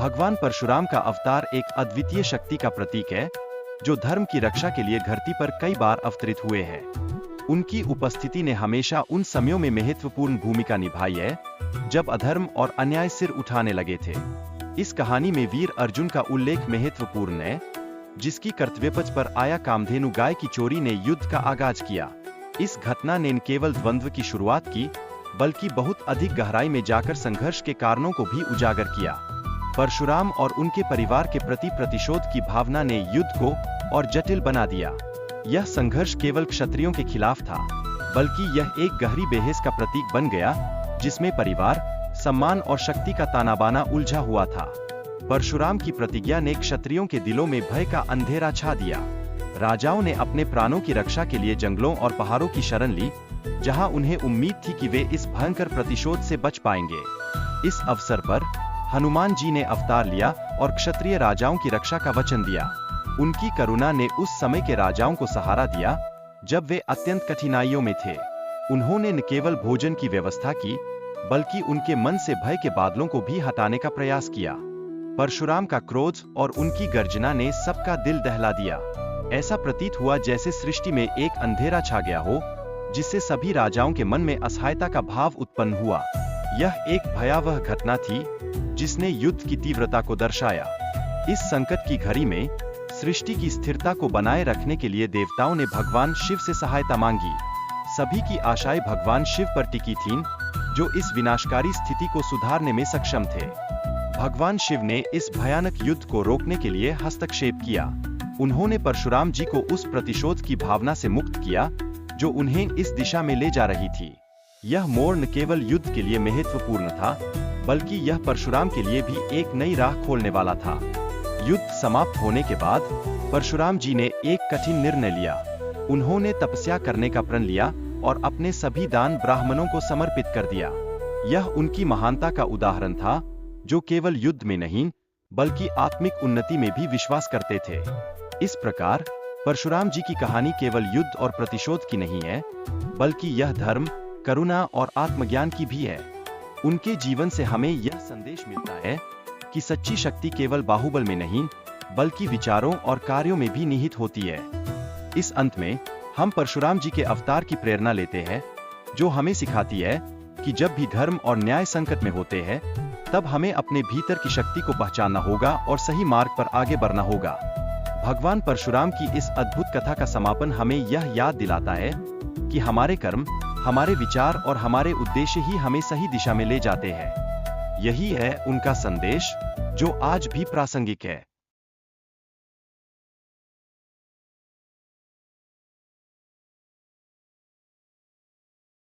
भगवान परशुराम का अवतार एक अद्वितीय शक्ति का प्रतीक है, जो धर्म की रक्षा के लिए धरती पर कई बार अवतरित हुए हैं। उनकी उपस्थिति ने हमेशा उन समयों में महत्वपूर्ण भूमिका निभाई है, जब अधर्म और अन्याय सिर उठाने लगे थे। इस कहानी में वीर अर्जुन का उल्लेख महत्वपूर्ण है, जिसकी कर्तव्यपथ पर आया कामधेनु गाय की चोरी ने युद्ध का आगाज किया। इस घटना ने न केवल द्वंद्व की शुरुआत की, बल्कि बहुत अधिक गहराई में जाकर संघर्ष के कारणों को भी उजागर किया। परशुराम और उनके परिवार के प्रति प्रतिशोध की भावना ने युद्ध को और जटिल बना दिया। यह संघर्ष केवल क्षत्रियों के खिलाफ था, बल्कि यह एक गहरी बहस का प्रतीक बन गया, जिसमें परिवार, सम्मान और शक्ति का तानाबाना उलझा हुआ था। परशुराम की प्रतिज्ञा ने क्षत्रियों के दिलों में भय का अंधेरा छा दिया। राजाओं ने अपने प्राणों की रक्षा के लिए जंगलों और पहाड़ों की शरण ली, जहां उन्हें उम्मीद थी कि वे इस भयंकर प्रतिशोध से बच पाएंगे। इस अवसर पर हनुमान जी ने अवतार लिया और क्षत्रिय राजाओं की रक्षा का वचन दिया। उनकी करुणा ने उस समय के राजाओं को सहारा दिया, जब वे अत्यंत कठिनाइयों में थे। उन्होंने न केवल भोजन की व्यवस्था की, बल्कि उनके मन से भय के बादलों को भी हटाने का प्रयास किया। परशुराम का क्रोध और उनकी गर्जना ने सबका दिल दहला दिया। ऐसा प्रतीत हुआ जैसे सृष्टि में एक अंधेरा छा गया हो, जिससे सभी राजाओं के मन में असहायता का भाव उत्पन्न हुआ। यह एक भयावह घटना थी, जिसने युद्ध की तीव्रता को दर्शाया। इस संकट की घड़ी में सृष्टि की स्थिरता को बनाए रखने के लिए देवताओं ने भगवान शिव से सहायता मांगी। सभी की आशाएं भगवान शिव पर टिकी थीं, जो इस विनाशकारी स्थिति को सुधारने में सक्षम थे। भगवान शिव ने इस भयानक युद्ध को रोकने के लिए हस्तक्षेप किया। उन्होंने परशुराम जी को उस प्रतिशोध की भावना से मुक्त किया, जो उन्हें इस दिशा में ले जा रही थी। यह मोड़ न केवल युद्ध के लिए महत्वपूर्ण था, बल्कि यह परशुराम के लिए भी एक नई राह खोलने वाला था। युद्ध समाप्त होने के बाद परशुराम जी ने एक कठिन निर्णय लिया। उन्होंने तपस्या करने का प्रण लिया और अपने सभी दान ब्राह्मणों को समर्पित कर दिया। यह उनकी महानता का उदाहरण था, जो केवल युद्ध में नहीं, बल्कि आत्मिक उन्नति में भी विश्वास करते थे। इस प्रकार परशुराम जी की कहानी केवल युद्ध और प्रतिशोध की नहीं है, बल्कि यह धर्म, करुणा और आत्मज्ञान की भी है। उनके जीवन से हमें यह संदेश मिलता है कि सच्ची शक्ति केवल बाहुबल में नहीं, बल्कि विचारों और कार्यों में भी निहित होती है। इस अंत में हम परशुराम जी के अवतार की प्रेरणा लेते हैं, जो हमें सिखाती है कि जब भी धर्म और न्याय संकट में होते हैं, तब हमें अपने भीतर की शक्ति को पहचानना होगा और सही मार्ग पर आगे बढ़ना होगा। भगवान परशुराम की इस अद्भुत कथा का समापन हमें यह याद दिलाता है कि हमारे कर्म, हमारे विचार और हमारे उद्देश्य ही हमें सही दिशा में ले जाते हैं। यही है उनका संदेश, जो आज भी प्रासंगिक है।